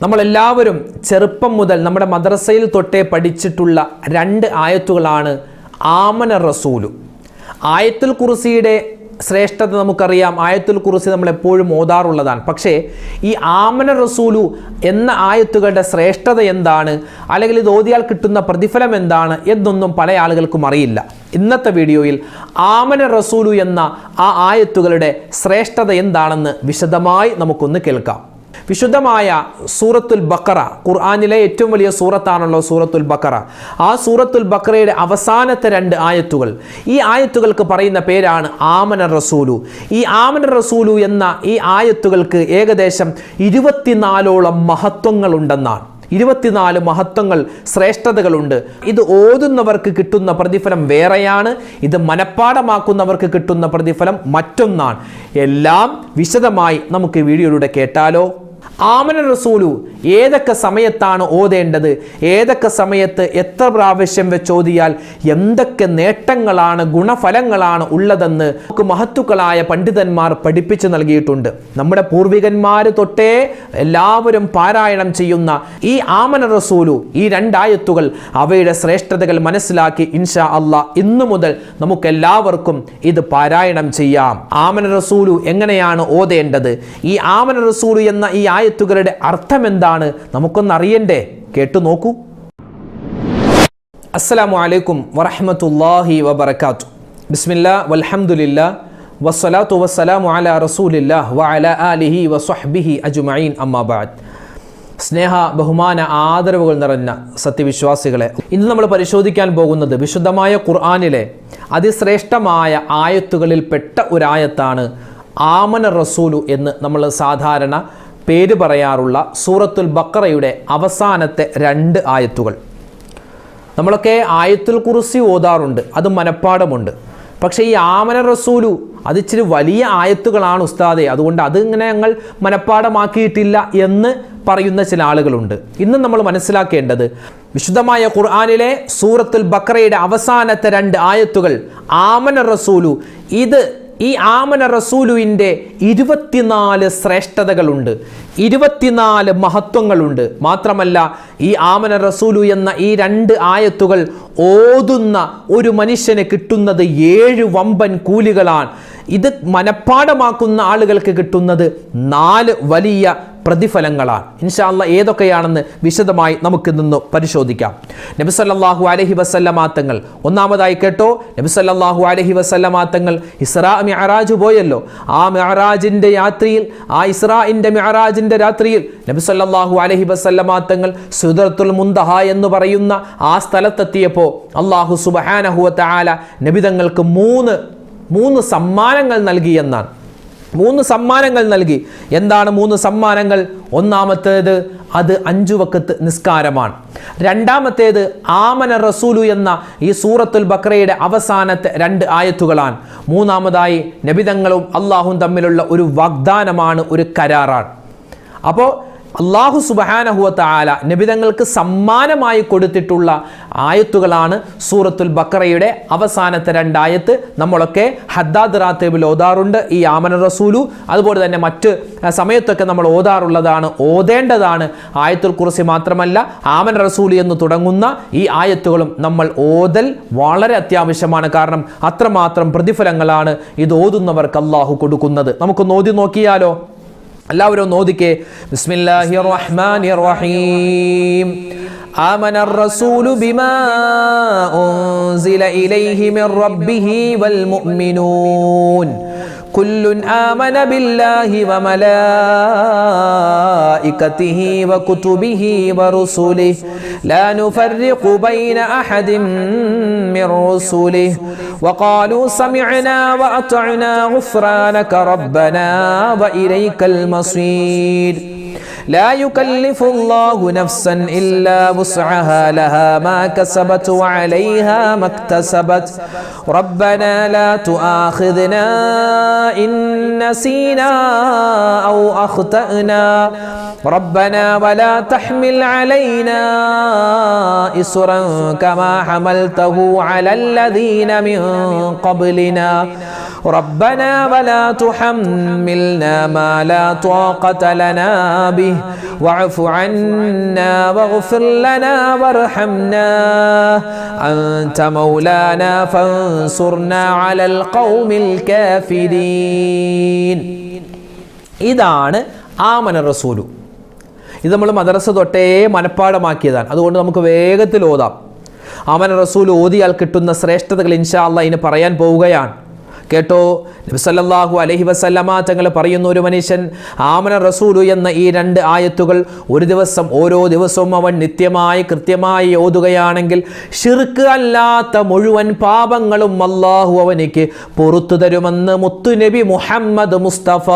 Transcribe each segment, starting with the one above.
നമ്മളെല്ലാവരും ചെറുപ്പം മുതൽ നമ്മുടെ മദ്രസയിൽ തൊട്ടേ പഠിച്ചിട്ടുള്ള 2 ആയത്തുകളാണ് ആമന റസൂലു. ആയത്തുൽ കുർസിയുടെ ശ്രേഷ്ഠത നമുക്കറിയാം. ആയത്തുൽ കുർസി നമ്മൾ എപ്പോഴും ഓതാറുള്ളതാണ്. പക്ഷേ ഈ ആമന റസൂലു എന്ന ആയത്തുകളുടെ ശ്രേഷ്ഠത എന്താണ്, അല്ലെങ്കിൽ ഇത് ഓതിയാൽ കിട്ടുന്ന പ്രതിഫലം എന്താണ് എന്നൊന്നും പല ആളുകൾക്കും അറിയില്ല. ഇന്നത്തെ വീഡിയോയിൽ ആമന റസൂലു എന്ന ആ ആയത്തുകളുടെ ശ്രേഷ്ഠത എന്താണെന്ന് വിശദമായി നമുക്കൊന്ന് കേൾക്കാം. വിശുദ്ധമായ സൂറത്തുൽ ബഖറ, ഖുർആനിലെ ഏറ്റവും വലിയ സൂറത്താണല്ലോ സൂറത്തുൽ ബഖറ. ആ സൂറത്തുൽ ബഖറയുടെ അവസാനത്തെ 2 ആയത്തുകൾ, ഈ ആയത്തുകൾക്ക് പറയുന്ന പേരാണ് ആമന റസൂലു. ഈ ആമന റസൂലു എന്ന ഈ ആയത്തുകൾക്ക് ഏകദേശം 24ഓളം മഹത്വങ്ങളുണ്ടെന്നാണ്. 24 മഹത്വങ്ങൾ, ശ്രേഷ്ഠതകളുണ്ട്. ഇത് ഓതുന്നവർക്ക് കിട്ടുന്ന പ്രതിഫലം വേറെയാണ്, ഇത് മനഃപ്പാഠമാക്കുന്നവർക്ക് കിട്ടുന്ന പ്രതിഫലം മറ്റൊന്നാണ്. എല്ലാം വിശദമായി നമുക്ക് വീഡിയോയിലൂടെ കേട്ടാലോ. ആമന റസൂലു ഏതൊക്കെ സമയത്താണ് ഓതേണ്ടത്, ഏതൊക്കെ സമയത്ത് എത്ര പ്രാവശ്യം വെച്ച് ഓതിയാൽ എന്തൊക്കെ നേട്ടങ്ങളാണ്, ഗുണഫലങ്ങളാണ് ഉള്ളതെന്ന് നമുക്ക് മഹത്തുക്കളായ പണ്ഡിതന്മാർ പഠിപ്പിച്ചു നൽകിയിട്ടുണ്ട്. നമ്മുടെ പൂർവികന്മാർ തൊട്ടേ എല്ലാവരും പാരായണം ചെയ്യുന്ന ഈ ആമന റസൂലു, ഈ 2 ആയത്തുകൾ, അവയുടെ ശ്രേഷ്ഠതകൾ മനസ്സിലാക്കി ഇൻഷാ അല്ലാഹ് ഇന്നു മുതൽ നമുക്കെല്ലാവർക്കും ഇത് പാരായണം ചെയ്യാം. ആമന റസൂലു എങ്ങനെയാണ് ഓതേണ്ടത്, ഈ ആമന റസൂലു എന്ന ഈ ആയത്തുകളുടെ അർത്ഥം എന്താണ്, നമുക്കൊന്നറിയണ്ടേ? കേട്ടു നോക്കൂ. അസ്സലാമു അലൈക്കും വറഹ്മത്തുള്ളാഹി വബറകാതുഹു. ബിസ്മില്ലാഹ് വൽഹംദുലില്ലാഹ് വസ്സലാത്തു വസ്സലാമു അലാ റസൂലില്ലാഹ് വഅലാ ആലിഹി വസ്വഹ്ബിഹി അജ്മഈൻ, അമ്മാ ബഅദ്. സ്നേഹ, ബഹുമാന, ആദരവുകൾ നിറഞ്ഞ സത്യവിശ്വാസികളെ, ഇന്ന് നമ്മൾ പരിശോധിക്കാൻ പോകുന്നത് വിശുദ്ധമായ ഖുർആനിലെ അതിശ്രേഷ്ഠമായ ആയത്തുകളിൽ പെട്ട ഒരായത്താണ് ആമന റസൂലു എന്ന് നമ്മൾ സാധാരണ പേര് പറയാറുള്ള സൂറത്തുൽ ബഖറയുടെ അവസാനത്തെ 2 ആയത്തുകൾ. നമ്മളൊക്കെ ആയത്തുൽ കുർസി ഓതാറുണ്ട്, അത് മനഃപ്പാഠമുണ്ട്. പക്ഷേ ഈ ആമന റസൂലു അത് ഇച്ചിരി വലിയ ആയത്തുകളാണ് ഉസ്താദെ, അതുകൊണ്ട് അതിങ്ങനെ ഞങ്ങൾ മനഃപ്പാഠമാക്കിയിട്ടില്ല എന്ന് പറയുന്ന ചില ആളുകളുണ്ട്. ഇന്ന് നമ്മൾ മനസ്സിലാക്കേണ്ടത് വിശുദ്ധമായ ഖുർആനിലെ സൂറത്തുൽ ബഖറയുടെ അവസാനത്തെ 2 ആയത്തുകൾ ആമന റസൂലു, ഈ ആമന റസൂലുവിൻ്റെ 24 ശ്രേഷ്ഠതകളുണ്ട്, 24 മഹത്വങ്ങളുണ്ട്. മാത്രമല്ല ഈ ആമന റസൂലു എന്ന ഈ 2 ആയത്തുകൾ ഓതുന്ന ഒരു മനുഷ്യന് കിട്ടുന്നത് 7 വമ്പൻ കൂലികളാണ്. ഇത് മനഃപ്പാഠമാക്കുന്ന ആളുകൾക്ക് കിട്ടുന്നത് 4 വലിയ പ്രതിഫലങ്ങളാണ്. ഇൻഷാ അല്ലാഹ് ഏതൊക്കെയാണെന്ന് വിശദമായി നമുക്ക് നിന്ന് പരിശോധിക്കാം. നബി സല്ലല്ലാഹു അലൈഹി വസല്ലമ തങ്ങൾ, ഒന്നാമതായി കേട്ടോ, നബി സല്ലല്ലാഹു അലൈഹി വസല്ലമ തങ്ങൾ ഇസ്രാ മിഅ്റാജ് പോയല്ലോ. ആ മിഅ്റാജിന്റെ യാത്രയിൽ, ആ ഇസ്രാഇന്റെ മിഅ്റാജിന്റെ രാത്രിയിൽ നബി സല്ലല്ലാഹു അലൈഹി വസല്ലമ തങ്ങൾ സിദ്റത്തുൽ മുൻതഹ എന്ന് പറയുന്ന ആ സ്ഥലത്തെത്തിയപ്പോൾ അല്ലാഹു സുബ്ഹാനഹു വ തആല നബി തങ്ങൾക്ക് 3 സമ്മാനങ്ങൾ നൽകി എന്നാണ്. 3 സമ്മാനങ്ങൾ നൽകി. എന്താണ് 3 സമ്മാനങ്ങൾ? ഒന്നാമത്തേത് അത് 5 വഖത്ത് നിസ്കാരമാണ്. രണ്ടാമത്തേത് ആമന റസൂലു എന്ന ഈ സൂറത്തുൽ ബഖറയുടെ അവസാനത്തെ 2 ആയത്തുകളാണ്. മൂന്നാമതായി നബിതങ്ങളും അള്ളാഹും തമ്മിലുള്ള ഒരു വാഗ്ദാനമാണ്, ഒരു കരാറാണ്. അപ്പോൾ അല്ലാഹു സുബ്ഹാനഹു വ തആല നബിതങ്ങൾക്ക് സമ്മാനമായി കൊടുത്തിട്ടുള്ള ആയത്തുകളാണ് സൂറത്തുൽ ബഖറയുടെ അവസാനത്തെ 2 ആയത്ത്. നമ്മളൊക്കെ ഹദ്ദാദ് റാത്തീബിൽ ഓതാറുണ്ട് ഈ ആമന റസൂലു. അതുപോലെ തന്നെ മറ്റ് സമയത്തൊക്കെ നമ്മൾ ഓതാറുള്ളതാണ്, ഓതേണ്ടതാണ്. ആയത്തുൽ കുർസി മാത്രമല്ല, ആമന റസൂലു എന്ന് തുടങ്ങുന്ന ഈ ആയത്തുകളും നമ്മൾ ഓതൽ വളരെ അത്യാവശ്യമാണ്. കാരണം അത്രമാത്രം പ്രതിഫലങ്ങളാണ് ഇത് ഓതുന്നവർക്ക് അല്ലാഹു കൊടുക്കുന്നത്. നമുക്കൊന്ന് ഓതി നോക്കിയാലോ? എല്ലാവരും നോദിക്കേ. ബിസ്മില്ലാഹിർ റഹ്മാനിർ റഹീം. ആമനർ റസൂലു ബിമാ ഉൻസില ഇലൈഹി മിർ റബ്ബിഹി വൽ മുഅ്മിനൂൻ കുല്ലുൻ ആമന ബില്ലാഹി വ മലായികതിഹി വ കുതുബിഹി വ റുസുലിഹി ലാ നുഫർരിഖു ബൈന അഹദിൻ മിർ റുസുലിഹി وقالوا سمعنا وأطعنا غفرانك ربنا وإليك المصير لا يكلف الله نفسا إلا وسعها لها ما كسبت وعليها ما اكتسبت ربنا لا تؤاخذنا إن نسينا أو أخطأنا ربنا ولا تحمل علينا إصرا كما حملته على الذين من قبلنا റബ്ബനാ വലാ തുഹമ്മിൽനാ മാ ലാ ത്വാഖത ലനാ ബിഹി വഅഫു അന്നാ വഗ്ഫിർ ലനാ വർഹംനാ അൻത മൗലാനാ ഫൻസുർനാ അലൽ ഖൗമിൽ കാഫിരീൻ. ഇതാണ് ആമന റസൂലു. ഇത് നമ്മൾ മദ്രസ തൊട്ടേ മനഃപ്പാഠമാക്കിയതാണ്. അതുകൊണ്ട് നമുക്ക് വേഗത്തിൽ ഓതാം. ആമന റസൂൽ ഓതിയാൽ കിട്ടുന്ന ശ്രേഷ്ഠതകൾ ഇൻഷാ അല്ലാഹ് ഇനി പറയാൻ പോവുകയാണ്. കേട്ടോ, നബി സല്ലല്ലാഹു അലൈഹി വസല്ലമ തങ്ങൾ പറയുന്ന ഒരു മനുഷ്യൻ ആമന റസൂലു എന്ന ഈ 2 ആയത്തുകൾ ഒരു ദിവസം ഓരോ ദിവസവും അവൻ നിത്യമായി കൃത്യമായി ഓതുകയാണെങ്കിൽ ശിർക്ക് അല്ലാത്ത മുഴുവൻ പാപങ്ങളും അല്ലാഹു അവനിക്ക് പുറത്തു തരുമെന്ന് മുത്തുനബി മുഹമ്മദ് മുസ്തഫ.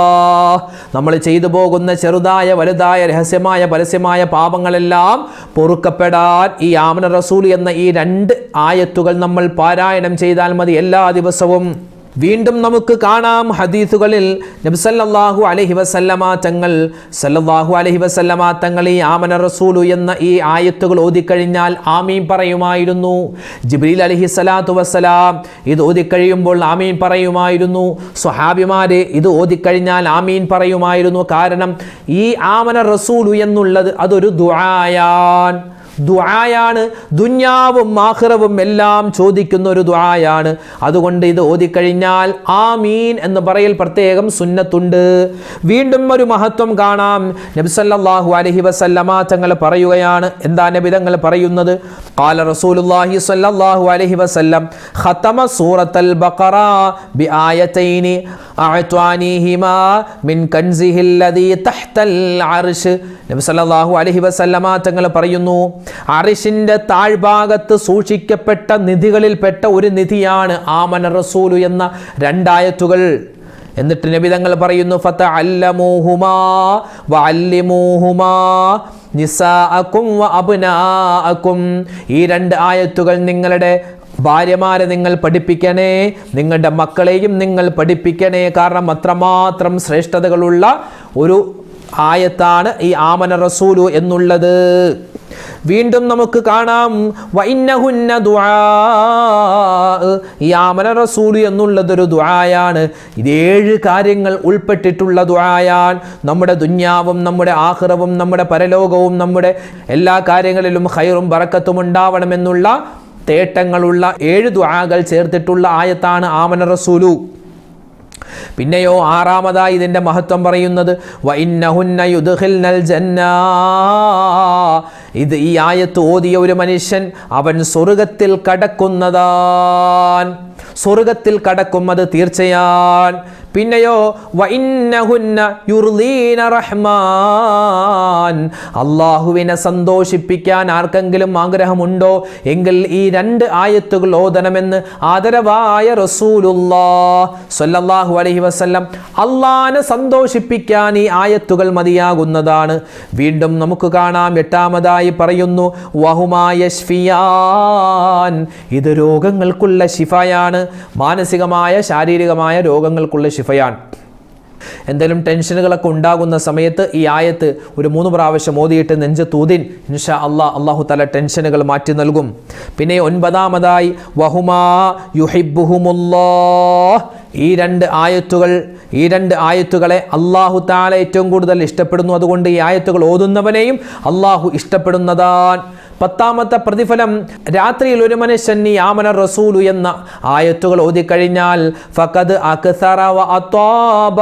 നമ്മൾ ചെയ്തു പോകുന്ന ചെറുതായ വലുതായ രഹസ്യമായ പരസ്യമായ പാപങ്ങളെല്ലാം പൊറുക്കപ്പെടാൻ ഈ ആമന റസൂൽ എന്ന ഈ 2 ആയത്തുകൾ നമ്മൾ പാരായണം ചെയ്താൽ മതി എല്ലാ ദിവസവും. വീണ്ടും നമുക്ക് കാണാം ഹദീസുകളിൽ നബി സല്ലല്ലാഹു അലൈഹി വസല്ലമ തങ്ങൾ ഈ ആമന റസൂലു എന്ന ഈ ആയത്തുകൾ ഓതിക്കഴിഞ്ഞാൽ ആമീൻ പറയുമായിരുന്നു. ജിബ്രീൽ അലൈഹിസ്സലാത്തു വസ്സലാം ഇത് ഓതിക്കഴിയുമ്പോൾ ആമീൻ പറയുമായിരുന്നു. സ്വഹാബിമാര് ഇത് ഓതിക്കഴിഞ്ഞാൽ ആമീൻ പറയുമായിരുന്നു. കാരണം ഈ ആമന റസൂലു എന്നുള്ളത് അതൊരു ദുആയാണ്. ദുനിയാവും ആഖിറവും എല്ലാം ചോദിക്കുന്ന ഒരു ദുആയാണ്. അതുകൊണ്ട് ഇത് ഓതിക്കഴിഞ്ഞാൽ ആമീൻ എന്ന് പറയൽ പ്രത്യേകം സുന്നത്തുണ്ട്. വീണ്ടും ഒരു മഹത്വം കാണാം. നബി സല്ലല്ലാഹു അലൈഹി വസല്ലമ തങ്ങൾ പറയുകയാണ്. എന്താ നബി തങ്ങൾ പറയുന്നത്? ഖാല റസൂലുള്ളാഹി സ്വല്ലല്ലാഹു അലൈഹി വസല്ലം ഖതമ സൂറത്തുൽ ബഖറ ബിആയതൈനി അഅ്താനിഹിമാ മിൻ കൻസിഹിൽ ലദീ തഹ്തൽ അർശ്. നബി സല്ലല്ലാഹു അലൈഹി വസല്ലമ തങ്ങൾ പറയുന്നു, അർശിന്റെ താഴ്ഭാഗത്ത് സൂക്ഷിക്കപ്പെട്ട നിധികളിൽപ്പെട്ട ഒരു നിധിയാണ് ആമന റസൂലു എന്ന 2 ആയത്തുകൾ. എന്നിട്ട് നബി തങ്ങൾ പറയുന്നു, ഫതഅല്ലമൂഹുമാ വഅല്ലിമൂഹുമാ നിസാഅകും വഅബ്നാഅകും. ഈ 2 ആയത്തുകൾ നിങ്ങളുടെ ഭാര്യമാരെ നിങ്ങൾ പഠിപ്പിക്കണേ, നിങ്ങളുടെ മക്കളെയും നിങ്ങൾ പഠിപ്പിക്കണേ. കാരണം അത്രമാത്രം ശ്രേഷ്ഠതകളുള്ള ഒരു ആയത്താണ് ഈ ആമന റസൂലു എന്നുള്ളത്. വീണ്ടും നമുക്ക് കാണാം വഇന്നഹുന്ന ദുആ. ഈ ആമന റസൂലു എന്നുള്ളതൊരു ദുആയാണ്. ഇത് 7 കാര്യങ്ങൾ ഉൾപ്പെട്ടിട്ടുള്ള ദുആയാണ്. നമ്മുടെ ദുനിയാവും നമ്മുടെ ആഖിറവും നമ്മുടെ പരലോകവും നമ്മുടെ എല്ലാ കാര്യങ്ങളിലും ഖൈറും ബറക്കത്തും ഉണ്ടാവണമെന്നുള്ള തേട്ടങ്ങളുള്ള 7 ദുആകൾ ചേർത്തിട്ടുള്ള ആയത്താണ് ആമന റസൂലു. പിന്നെയോ 6ാമതായി ഇതിന്റെ മഹത്വം പറയുന്നത് വഇന്നഹുന്ന യുദ്ഖിൽനൽ ജന്ന. ഇത് ഈ ആയത്ത് ഓതിയ ഒരു മനുഷ്യൻ അവൻ സ്വർഗ്ഗത്തിൽ കടക്കുന്നതാണ്. സ്വർഗ്ഗത്തിൽ കടക്കും, അത് തീർച്ചയാണ്. പിന്നെയോ വഇന്നഹുന്ന യുർദീന റഹ്മാൻ. അല്ലാഹുവിനെ സന്തോഷിപ്പിക്കാൻ ആർക്കെങ്കിലും ആഗ്രഹമുണ്ടോ എങ്കിൽ ഈ 2 ആയത്തുകൾ ഓതണമെന്ന് ആദരവായ റസൂലുള്ളാഹി സ്വല്ലല്ലാഹു അലൈഹി വസല്ലം അല്ലാഹനെ സന്തോഷിപ്പിക്കാൻ ഈ ആയത്തുകൾ മതിയാകുന്നതാണ്. വീണ്ടും നമുക്ക് കാണാം 8ാമതായി പറയുന്നു വഹുമാ യശ്ഫിയാൻ. ഇത് രോഗങ്ങൾക്കുള്ള ശിഫയാണ്. മാനസികമായ ശാരീരികമായ രോഗങ്ങൾക്കുള്ള ശിഫയാണ്. എന്തെങ്കിലും ടെൻഷനുകളൊക്കെ ഉണ്ടാകുന്ന സമയത്ത് ഈ ആയത്ത് ഒരു 3 പ്രാവശ്യം ഓതിയിട്ട് നെഞ്ചത്തൂതിൻ ഇൻഷാ അല്ലാഹു തആല ടെൻഷനുകൾ മാറ്റി നൽകും. പിന്നെ 9ാമതായി വഹുമാ യുഹിബ്ബുഹുമുല്ലാഹ്. ഈ 2 ആയത്തുകളെ അല്ലാഹു തആല ഏറ്റവും കൂടുതൽ ഇഷ്ടപ്പെടുന്നു. അതുകൊണ്ട് ഈ ആയത്തുകൾ ഓതുന്നവനെയും അല്ലാഹു ഇഷ്ടപ്പെടുന്നതാണ്. 10ാമത്തെ പ്രതിഫലം, രാത്രിയിൽ ഒരു മനുഷ്യൻ ഈ ആമന റസൂലു എന്ന ആയത്തുകൾ ഓതിക്കഴിഞ്ഞാൽ ഫഖദ് അക്സറ വ അത്വാബ.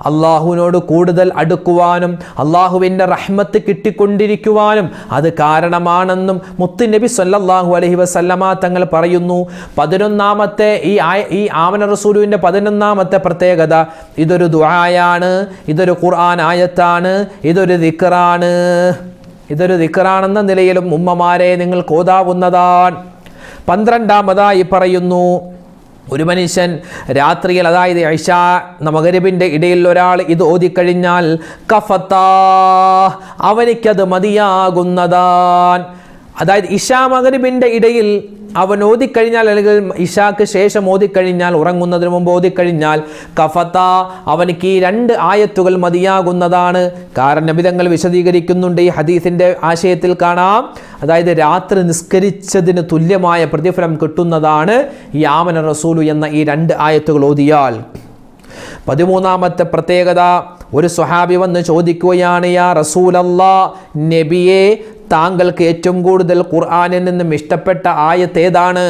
അല്ലാഹുവിനോട് കൂടുതൽ അടുക്കുവാനും അല്ലാഹുവിൻ്റെ റഹ്മത്ത് കിട്ടിക്കൊണ്ടിരിക്കുവാനും അത് കാരണമാണെന്നും മുത്തുനബി സ്വല്ലല്ലാഹു അലൈഹി വസല്ലമ തങ്ങൾ പറയുന്നു. 11ാമത്തെ ഈ ആമന റസൂലുവിൻ്റെ 11ാമത്തെ പ്രത്യേകത, ഇതൊരു ദുആയാണ്, ഇതൊരു ഖുർആൻ ആയത്താണ്, ഇതൊരു ദിക്റാണെന്ന നിലയിലും ഉമ്മമാരെ നിങ്ങൾ ഓതാവുന്നതാണ്. 12ാമതായി പറയുന്നു, ഒരു മനുഷ്യൻ രാത്രിയിൽ, അതായത് ഇശാ മഗ്‌രിബിന്റെ ഇടയിൽ ഒരാൾ ഇത് ഓതിക്കഴിഞ്ഞാൽ കഫത്താ, അവനിക്കത് മതിയാകുന്നതാണ്. അതായത് ഇശാ മഗ്‌രിബിന്റെ ഇടയിൽ അവൻ ഓതിക്കഴിഞ്ഞാൽ, അല്ലെങ്കിൽ ഇശാക്ക് ശേഷം ഓതിക്കഴിഞ്ഞാൽ, ഉറങ്ങുന്നതിന് മുമ്പ് ഓതിക്കഴിഞ്ഞാൽ കഫത, അവനിക്ക് ഈ 2 ആയത്തുകൾ മതിയാകുന്നതാണ്. കാരണം നബി തങ്ങൾ വിശദീകരിക്കുന്നുണ്ട്, ഈ ഹദീസിന്റെ ആശയത്തിൽ കാണാം, അതായത് രാത്രി നിസ്കരിച്ചതിന് തുല്യമായ പ്രതിഫലം കിട്ടുന്നതാണ് ഈ ആമന റസൂലു എന്ന ഈ 2 ആയത്തുകൾ ഓതിയാൽ. 13ാമത്തെ പ്രത്യേകത, ഒരു സ്വഹാബി വന്ന് ചോദിക്കുകയാണ്, യാ റസൂലല്ലാഹ്, നബിയെ, താങ്കൾക്ക് ഏറ്റവും കൂടുതൽ ഖുർആനിൽ നിന്നും ഇഷ്ടപ്പെട്ട ആയത്ത് ഏതാണ്?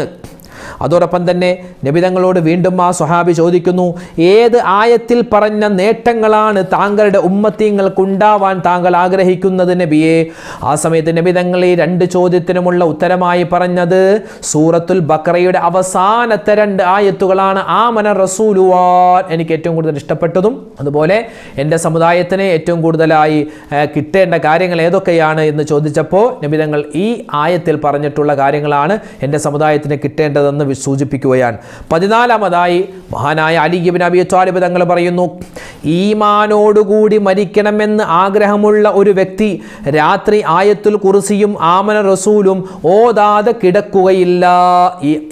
അതോടൊപ്പം തന്നെ നബി തങ്ങളോട് വീണ്ടും ആ സ്വഹാബി ചോദിക്കുന്നു, ഏത് ആയത്തിൽ പറഞ്ഞ നേട്ടങ്ങളാണ് താങ്കളുടെ ഉമ്മത്തീങ്ങൾക്കുണ്ടാവാൻ താങ്കൾ ആഗ്രഹിക്കുന്നത് നബിയെ? ആ സമയത്ത് നബി തങ്ങൾ ഈ 2 ചോദ്യത്തിനുമുള്ള ഉത്തരമായി പറഞ്ഞത് സൂറത്തുൽ ബഖറയുടെ അവസാനത്തെ 2 ആയത്തുകളാണ്. ആമന റസൂലുവാൻ, എനിക്ക് ഏറ്റവും കൂടുതൽ ഇഷ്ടപ്പെട്ടതും അതുപോലെ എൻ്റെ സമുദായത്തിന് ഏറ്റവും കൂടുതലായി കിട്ടേണ്ട കാര്യങ്ങൾ ഏതൊക്കെയാണ് എന്ന് ചോദിച്ചപ്പോൾ നബി തങ്ങൾ ഈ ആയത്തിൽ പറഞ്ഞിട്ടുള്ള കാര്യങ്ങളാണ് എൻ്റെ സമുദായത്തിന് കിട്ടേണ്ടതെന്ന് സൂചിപ്പിക്കുകയാണ്. 14ാമതായി മഹാനായ അലി ഇബ്നു അബീ ത്വാലിബ് തങ്ങൾ പറയുന്നു, ഈമാനോടുകൂടി മരിക്കണമെന്ന് ആഗ്രഹമുള്ള ഒരു വ്യക്തി രാത്രി ആയത്തുൽ കുർസിയും ആമന റസൂലും ഓതാതെ കിടക്കുകയില്ല.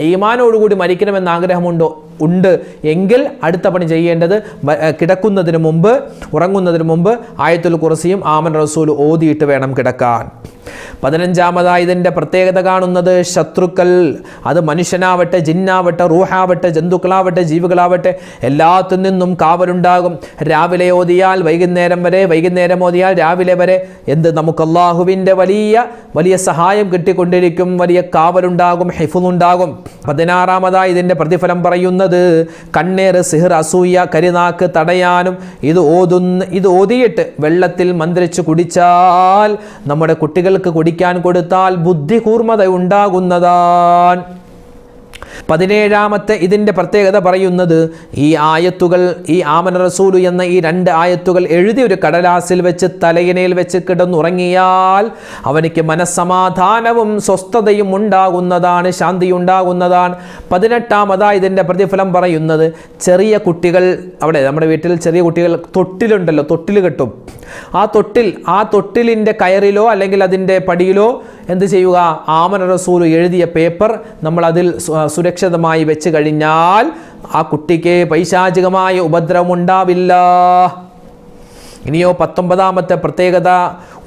ഈമാനോടുകൂടി മരിക്കണമെന്ന് ആഗ്രഹമുണ്ടോ? ഉണ്ട് എങ്കിൽ അടുത്ത പണി ചെയ്യേണ്ടത് കിടക്കുന്നതിന് മുമ്പ്, ഉറങ്ങുന്നതിന് മുമ്പ് ആയത്തുൽ കുർസിയും ആമന റസൂൽ ഓതിയിട്ട് വേണം കിടക്കാൻ. 15ാമതായി ഇതിൻ്റെ പ്രത്യേകത കാണുന്നത്, ശത്രുക്കൾ, അത് മനുഷ്യനാവട്ടെ, ജിന്നാവട്ടെ, റൂഹാവട്ടെ, ജന്തുക്കളാവട്ടെ, ജീവികളാവട്ടെ, എല്ലാത്തിൽ നിന്നും കാവലുണ്ടാകും. രാവിലെ ഓതിയാൽ വൈകുന്നേരം വരെ, വൈകുന്നേരം ഓതിയാൽ രാവിലെ വരെ, നമുക്ക് അള്ളാഹുവിൻ്റെ വലിയ സഹായം കിട്ടിക്കൊണ്ടിരിക്കും, വലിയ കാവലുണ്ടാകും, ഹിഫ്ളുണ്ടാകും. 16ാമതായി ഇതിൻ്റെ പ്രതിഫലം പറയുന്നത്, കണ്ണേറ്, സിഹർ, അസൂയ, കരിനാക്ക് തടയാനും ഇത് ഓതിയിട്ട് വെള്ളത്തിൽ മന്ത്രിച്ച് കുടിച്ചാൽ, നമ്മുടെ കുട്ടികൾക്ക് കുടിക്കാൻ കൊടുത്താൽ ബുദ്ധി കൂർമ്മത ഉണ്ടാകുന്നതാണ്. 17ാമത്തെ ഇതിൻ്റെ പ്രത്യേകത പറയുന്നത്, ഈ ആയത്തുകൾ, ഈ ആമന റസൂലു എന്ന ഈ 2 ആയത്തുകൾ എഴുതി ഒരു കടലാസിൽ വെച്ച് തലയിണയിൽ വെച്ച് കിടന്നുറങ്ങിയാൽ അവനിക്ക് മനസ്സമാധാനവും സ്വസ്ഥതയും ഉണ്ടാകുന്നതാണ്, ശാന്തി ഉണ്ടാകുന്നതാണ്. 18ാമതായി ഇതിൻ്റെ പ്രതിഫലം പറയുന്നത്, ചെറിയ കുട്ടികൾ, അവിടെ നമ്മുടെ വീട്ടിൽ ചെറിയ കുട്ടികൾ തൊട്ടിലുണ്ടല്ലോ, തൊട്ടിൽ കെട്ടും. ആ തൊട്ടിലിൻ്റെ കയറിലോ അല്ലെങ്കിൽ അതിൻ്റെ പടിയിലോ എന്ത് ചെയ്യുക, ആമന റസൂൽ എഴുതിയ പേപ്പർ നമ്മൾ അതിൽ സുരക്ഷിതമായി വെച്ച് കഴിഞ്ഞാൽ ആ കുട്ടിക്ക് പൈശാചികമായ ഉപദ്രവം ഉണ്ടാവില്ല. ഇനിയോ 19ാമത്തെ പ്രത്യേകത,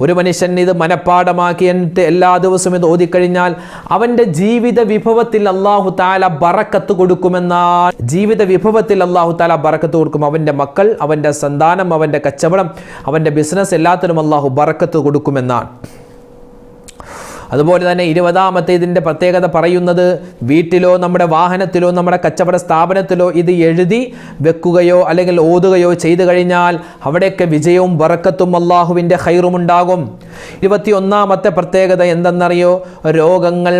ഒരു മനുഷ്യൻ ഇത് മനഃപ്പാഠമാക്കിയിട്ട് എല്ലാ ദിവസവും ഇത് ഓതിക്കഴിഞ്ഞാൽ അവൻ്റെ ജീവിത വിഭവത്തിൽ അല്ലാഹു തആല ബറക്കത്ത് കൊടുക്കുമെന്നാൽ, ജീവിത വിഭവത്തിൽ അല്ലാഹു തആല ബറക്കത്ത് കൊടുക്കും. അവൻ്റെ മക്കൾ, അവൻ്റെ സന്താനം, അവൻ്റെ കച്ചവടം, അവൻ്റെ ബിസിനസ്, എല്ലാത്തിനും അല്ലാഹു ബറക്കത്ത് കൊടുക്കുമെന്നാണ്. അതുപോലെ തന്നെ 20ാമത്തെ ഇതിൻ്റെ പ്രത്യേകത പറയുന്നത്, വീട്ടിലോ നമ്മുടെ വാഹനത്തിലോ നമ്മുടെ കച്ചവട സ്ഥാപനത്തിലോ ഇത് എഴുതി വെക്കുകയോ അല്ലെങ്കിൽ ഓതുകയോ ചെയ്തു കഴിഞ്ഞാൽ അവിടെയൊക്കെ വിജയവും ബറക്കത്തും അള്ളാഹുവിൻ്റെ ഖൈറും ഉണ്ടാകും. 21ാമത്തെ പ്രത്യേകത എന്തെന്നറിയോ? രോഗങ്ങൾ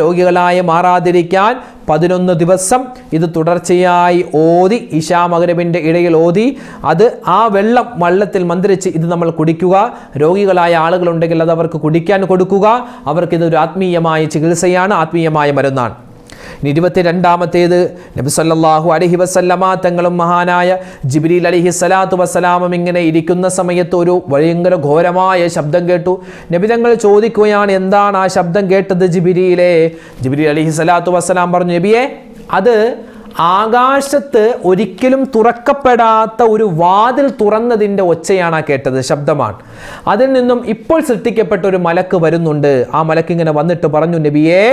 രോഗികളായി മാറാതിരിക്കാൻ 11 ദിവസം ഇത് തുടർച്ചയായി ഓതി, ഇശാ മഗ്‌രിബിൻ്റെ ഇടയിൽ ഓതി, അത് ആ വെള്ളത്തിൽ മന്ത്രിച്ച് ഇത് നമ്മൾ കുടിക്കുക. രോഗികളായ ആളുകളുണ്ടെങ്കിൽ അത് അവർക്ക് കുടിക്കാൻ കൊടുക്കുക. അവർക്കിതൊരു ആത്മീയമായ ചികിത്സയാണ്, ആത്മീയമായ മരുന്നാണ്. ഇനി 22ാമത്തേത്, നബി സല്ലല്ലാഹു അലൈഹി വസല്ലമ തങ്ങളും മഹാനായ ജിബ്രീൽ അലൈഹി സ്വലാത്തു വസ്സലാമും ഇങ്ങനെ ഇരിക്കുന്ന സമയത്ത് ഒരു ഭയങ്കര ഘോരമായ ശബ്ദം കേട്ടു. നബി തങ്ങൾ ചോദിക്കുകയാണ്, എന്താണ് ആ ശബ്ദം കേട്ടത് ജിബ്രീലേ? ജിബ്രീൽ അലൈഹി സ്വലാത്തു വസ്സലാം പറഞ്ഞു, നബിയെ, അത് ആകാശത്ത് ഒരിക്കലും തുറക്കപ്പെടാത്ത ഒരു വാതിൽ തുറന്നതിൻ്റെ ഒച്ചയാണ് ആ കേട്ടത്, ശബ്ദമാണ്. അതിൽ നിന്നും ഇപ്പോൾ സൃഷ്ടിക്കപ്പെട്ട ഒരു മലക്ക് വരുന്നുണ്ട്. ആ മലക്ക് ഇങ്ങനെ വന്നിട്ട് പറഞ്ഞു, നബിയെ,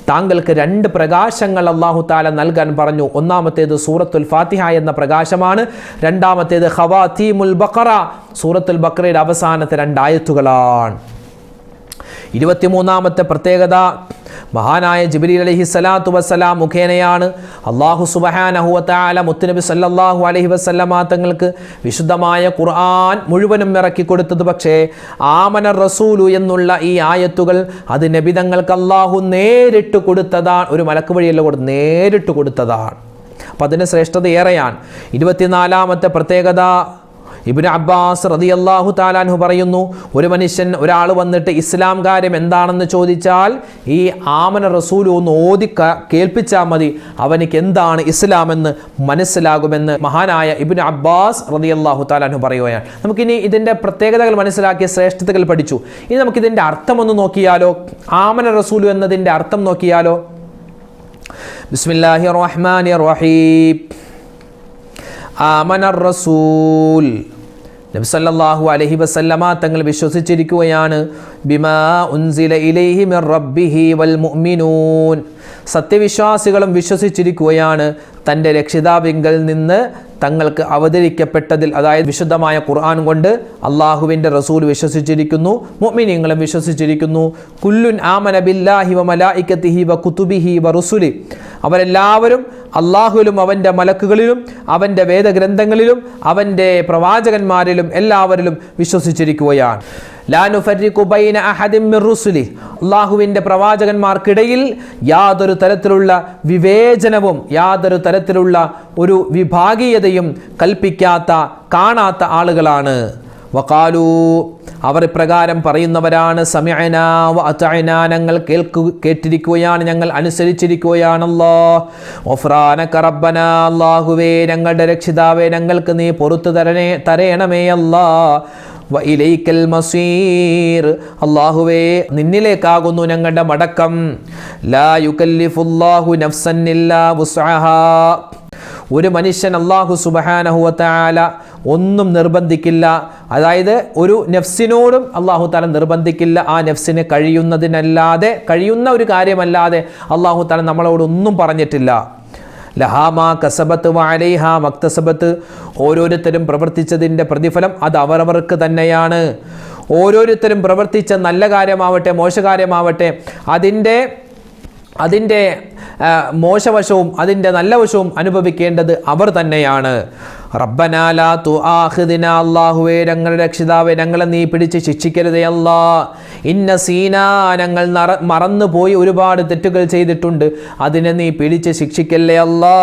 താങ്കൾക്ക് 2 പ്രകാശങ്ങൾ അല്ലാഹു തആല നൽകാൻ പറഞ്ഞു. ഒന്നാമത്തേത് സൂറത്തുൽ ഫാത്തിഹ എന്ന പ്രകാശമാണ്. രണ്ടാമത്തേത് ഖവാതീമുൽ ബഖറ, സൂറത്തുൽ ബഖറയുടെ അവസാനത്തെ 2 ആയത്തുകളാണ്. 23ാമത്തെ പ്രത്യേകത, മഹാനായ ജിബ്രീൽ അലൈഹി സ്വലാത്തു വസ്സലാം മുഖേനയാണ് അല്ലാഹു സുബ്ഹാനഹു വ തആല മുത്തുനബി സല്ലല്ലാഹു അലൈഹി വസല്ലമ തങ്ങൾക്ക് വിശുദ്ധമായ ഖുർആൻ മുഴുവനും ഇറക്കി കൊടുത്തത്. പക്ഷേ ആമന റസൂലു എന്നുള്ള ഈ ആയത്തുകൾ അത് നബി തങ്ങൾക്ക് അല്ലാഹു നേരിട്ട് കൊടുത്തതാണ്. ഒരു മലക്ക് വഴിയല്ല നേരിട്ട് കൊടുത്തതാണ്. അപ്പം അതിന് ശ്രേഷ്ഠത ഏറെയാണ്. 24ാമത്തെ പ്രത്യേകത, ഇബ്നു അബ്ബാസ് റളിയല്ലാഹു തആല അൻഹു പറയുന്നു, ഒരാൾ വന്നിട്ട് ഇസ്ലാം കാര്യം എന്താണെന്ന് ചോദിച്ചാൽ ഈ ആമന റസൂൽ ഒന്ന് ഓതി കേൾപ്പിച്ചാൽ മതി, അവനിക്ക് എന്താണ് ഇസ്ലാം എന്ന് മനസ്സിലാകുമെന്ന് മഹാനായ ഇബ്നു അബ്ബാസ് റളിയല്ലാഹു തആല അൻഹു പറയുകയാണ്. നമുക്കിനി ഇതിൻ്റെ പ്രത്യേകതകൾ മനസ്സിലാക്കിയ ശ്രേഷ്ഠതകൾ പഠിച്ചു. ഇനി നമുക്കിതിൻ്റെ അർത്ഥം ഒന്ന് നോക്കിയാലോ? ആമന റസൂൽ എന്നതിൻ്റെ അർത്ഥം നോക്കിയാലോ? ബിസ്മില്ലാഹിർ റഹ്മാനിർ റഹീം. ആമനർ റസൂൽ, നബി സല്ലല്ലാഹു അലൈഹി വസല്ലമ തങ്ങൾ വിശ്വസിച്ചിരിക്കുകയാണ്. ബിമാ ഉൻസില ഇലൈഹി മിർ റബ്ബിഹി വൽ മുഅ്മിനൂൻ, സത്യവിശ്വാസികളും വിശ്വസിച്ചിരിക്കുകയാണ് തൻ്റെ രക്ഷിതാവിങ്കൽ നിന്ന് തങ്ങൾക്ക് അവതരിക്കപ്പെട്ടതിൽ, അതായത് വിശുദ്ധമായ ഖുർആൻ കൊണ്ട് അള്ളാഹുവിൻ്റെ റസൂൽ വിശ്വസിച്ചിരിക്കുന്നു, മുഅ്മിനീങ്ങളും വിശ്വസിച്ചിരിക്കുന്നു. കുല്ലുൻ ആമന ബില്ലാഹി വ മലായികതിഹി വ കുതുബിഹി വ റുസുലി, അവരെല്ലാവരും അള്ളാഹുവിലും അവൻ്റെ മലക്കുകളിലും അവൻ്റെ വേദഗ്രന്ഥങ്ങളിലും അവൻ്റെ പ്രവാചകന്മാരിലും എല്ലാവരിലും വിശ്വസിച്ചിരിക്കുകയാണ്. ലാ നുഫർരിഖു ബൈന അഹദിൻ മിർ റുസുലി, അള്ളാഹുവിൻ്റെ പ്രവാചകന്മാർക്കിടയിൽ യാതൊരു തരത്തിലുള്ള വിവേചനവും യാതൊരു തരത്തിലുള്ള ഒരു വിഭാഗീയതയും കൽപ്പിക്കാത്ത കാണാത്ത ആളുകളാണ്. വഖാലു, അവർ ഇപ്രകാരം പറയുന്നവരാണ്, സമിഅനാ വ അതഅനാ, ഞങ്ങൾ കേട്ടിരിക്കുകയാണ്, ഞങ്ങൾ അനുസരിച്ചിരിക്കുകയാണല്ലോ. ഗുഫ്രാനക റബ്ബനാ, അല്ലാഹുവേ ഞങ്ങളുടെ രക്ഷിതാവേ ഞങ്ങൾക്ക് നീ പുറത്തു തരയണമേ അല്ലാ. വ ഇലൈക്കൽ മസീർ, അല്ലാഹുവേ നിന്നിലേക്കാകുന്നു ഞങ്ങളുടെ മടക്കം. ലാ യുകല്ലിഫുല്ലാഹു നഫ്സൻ ഇല്ലാ വുസ്അഹാ, ഒരു മനുഷ്യൻ അല്ലാഹു സുബ്ഹാനഹു വ തആല ഒന്നും നിർബന്ധിക്കില്ല, അതായത് ഒരു നഫ്സിനോടും അല്ലാഹു തആല നിർബന്ധിക്കില്ല. ആ നഫ്സിന് കഴിയുന്ന ഒരു കാര്യമല്ലാതെ അല്ലാഹു തആല നമ്മളോടൊന്നും പറഞ്ഞിട്ടില്ല. ലഹാമാ കസബത്ത് വഅലൈഹാ മക്തസബത്ത്, ഓരോരുത്തരും പ്രവർത്തിച്ചതിൻ്റെ പ്രതിഫലം അത് അവരവർക്ക് തന്നെയാണ്. ഓരോരുത്തരും പ്രവർത്തിച്ച നല്ല കാര്യമാവട്ടെ മോശകാര്യമാവട്ടെ അതിൻ്റെ മോശവശവും അതിൻ്റെ നല്ല വശവും അനുഭവിക്കേണ്ടത് അവർ തന്നെയാണ്. റബ്ബനാ ലാ തുആഖിദ്നാ, അല്ലാഹുവേ ഞങ്ങളുടെ രക്ഷിതാവേ ഞങ്ങളെ നീ പിടിച്ച് ശിക്ഷിക്കരുതേ അല്ലാ. ഇന്ന സീനാ, ഞങ്ങൾ മറന്നുപോയി ഒരുപാട് തെറ്റുകൾ ചെയ്തിട്ടുണ്ട്, അതിനെ നീ പിടിച്ച് ശിക്ഷിക്കല്ലേ അല്ലാ.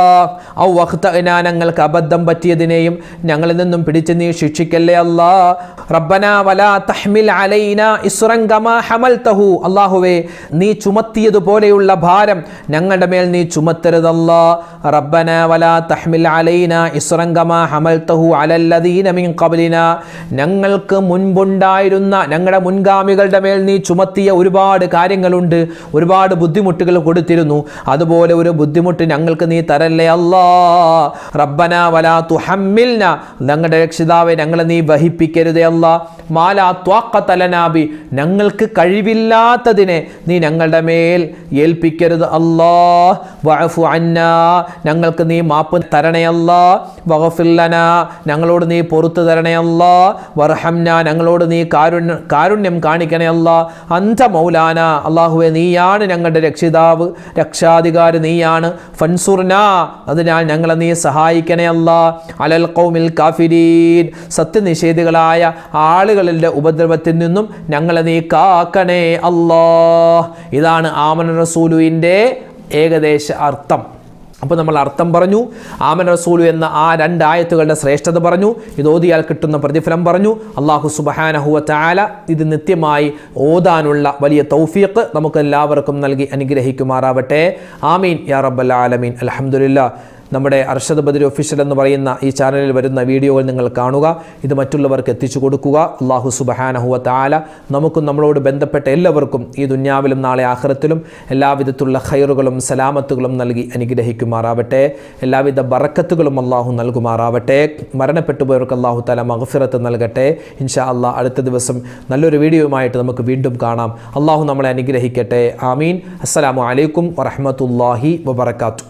ഔ വഖ്തഅനാ, ഞങ്ങൾക്ക് അബദ്ധം പറ്റിയതിനെയും ഞങ്ങളിൽ നിന്നും പിടിച്ച് നീ ശിക്ഷിക്കല്ലേ അല്ലാ. റബ്ബനാ വലാ തഹ്മിൽ അലൈനാ ഇസ്റൻ കമാ ഹമൽതഹു, അല്ലാഹുവേ നീ ചുമത്തിയതുപോലെയുള്ള ഭാരം ഞങ്ങളുടെ മേൽ നീ ചുമത്തരുതല്ലാ. റബ്ബനാ വലാ തഹ്മിൽ അലൈനാ ഇസ്റൻ കമാ ഹമൽതഹു അലല്ലദീന മിൻ ഖബ്ലിനാ, ഞങ്ങൾക്ക് മുൻപുണ്ടായിരുന്ന ഞങ്ങളുടെ മുൻഗാമികളുടെ മേൽ നീ ചുമത്തിയ ഒരുപാട് കാര്യങ്ങളുണ്ട്, ഒരുപാട് ബുദ്ധിമുട്ടുകൾ കൊടുത്തിരുന്നു, അതുപോലെ ഒരു ബുദ്ധിമുട്ട് ഞങ്ങൾക്ക് നീ തരല്ലേ അല്ലാ. റബ്ബനാ വലാ തുഹമ്മിൽനാ, ഞങ്ങളുടെ രക്ഷിതാവേ ഞങ്ങളെ നീ വഹിപ്പിക്കരുതേ അല്ലാ. മാലാ ത്വാഖത ലനാ ബി, ഞങ്ങൾക്ക് കഴിവില്ലാത്തതിനെ നീ ഞങ്ങളുടെ മേൽ ഏൽപ്പിക്കരുത് അല്ലാ. വഅഫു അന്നാ, ഞങ്ങൾക്ക് നീ മാപ്പ് തരണേ അല്ലാ. വഗ്ഫിർ ലനാ, ഞങ്ങളോട് നീ പുറത്തു തരണേ അല്ലാ. വർഹംനാ, ഞങ്ങളോട് നീ കാരുണ്യം കാണിക്കണേ അല്ലാ. അന്ത മൗലാന, അല്ലാഹുവേ നീയാണ് ഞങ്ങളുടെ രക്ഷിതാവ്, രക്ഷാധികാരി നീയാണ്. ഫൻസുർനാ, അതിനാൽ ഞങ്ങളെ നീ സഹായിക്കണേ അല്ലാ. അലൽ ഖൗമിൽ കാഫിരീൻ, സത്യനിഷേധികളായ ആളുകളുടെ ഉപദ്രവത്തിൽ നിന്നും ഞങ്ങളെ നീ കാക്കണേ അല്ലാ. ഇതാണ് ആമന റസൂലുവിൻ്റെ ഏകദേശ അർത്ഥം. അപ്പോൾ നമ്മൾ അർത്ഥം പറഞ്ഞു, ആമന റസൂലു എന്ന ആ 2 ആയത്തുകളുടെ ശ്രേഷ്ഠത പറഞ്ഞു, ഇത് ഓതിയാൽ കിട്ടുന്ന പ്രതിഫലം പറഞ്ഞു. അല്ലാഹു സുബ്ഹാനഹു വ തആല ഇത് നിത്യമായി ഓതാനുള്ള വലിയ തൗഫീഖ് നമുക്കെല്ലാവർക്കും നൽകി അനുഗ്രഹിക്കുമാറാവട്ടെ. ആമീൻ യാ റബ്ബൽ ആലമീൻ. അൽഹംദുലില്ലാഹ്. നമ്മുടെ അർഷദ് ബദരി ഒഫീഷ്യൽ എന്ന് പറയുന്ന ഈ ചാനലിൽ വരുന്ന വീഡിയോകൾ നിങ്ങൾ കാണുക, ഇത് മറ്റുള്ളവർക്ക് എത്തിച്ചു കൊടുക്കുക. അല്ലാഹു സുബ്ഹാനഹു വ തആല നമുക്കും നമ്മളോട് ബന്ധപ്പെട്ട എല്ലാവർക്കും ഈ ദുനിയാവിലും നാളെ ആഖിറത്തിലും എല്ലാവിധത്തിലുള്ള ഖൈറുകളും സലാമത്തുകളും നൽകി അനുഗ്രഹിക്കുമാറാവട്ടെ. എല്ലാവിധ ബറക്കത്തുകളും അല്ലാഹു നൽകുമാറാവട്ടെ. മരണപ്പെട്ടു പോയവർക്ക് അല്ലാഹു തആല മഗ്ഫിറത്ത് നൽകട്ടെ. ഇൻഷാ അല്ലാഹ് അടുത്ത ദിവസം നല്ലൊരു വീഡിയോയുമായിട്ട് നമുക്ക് വീണ്ടും കാണാം. അല്ലാഹു നമ്മളെ അനുഗ്രഹിക്കട്ടെ. ആമീൻ. അസ്സലാമു അലൈക്കും വറഹ്മത്തുള്ളാഹി വബറകാതുഹു.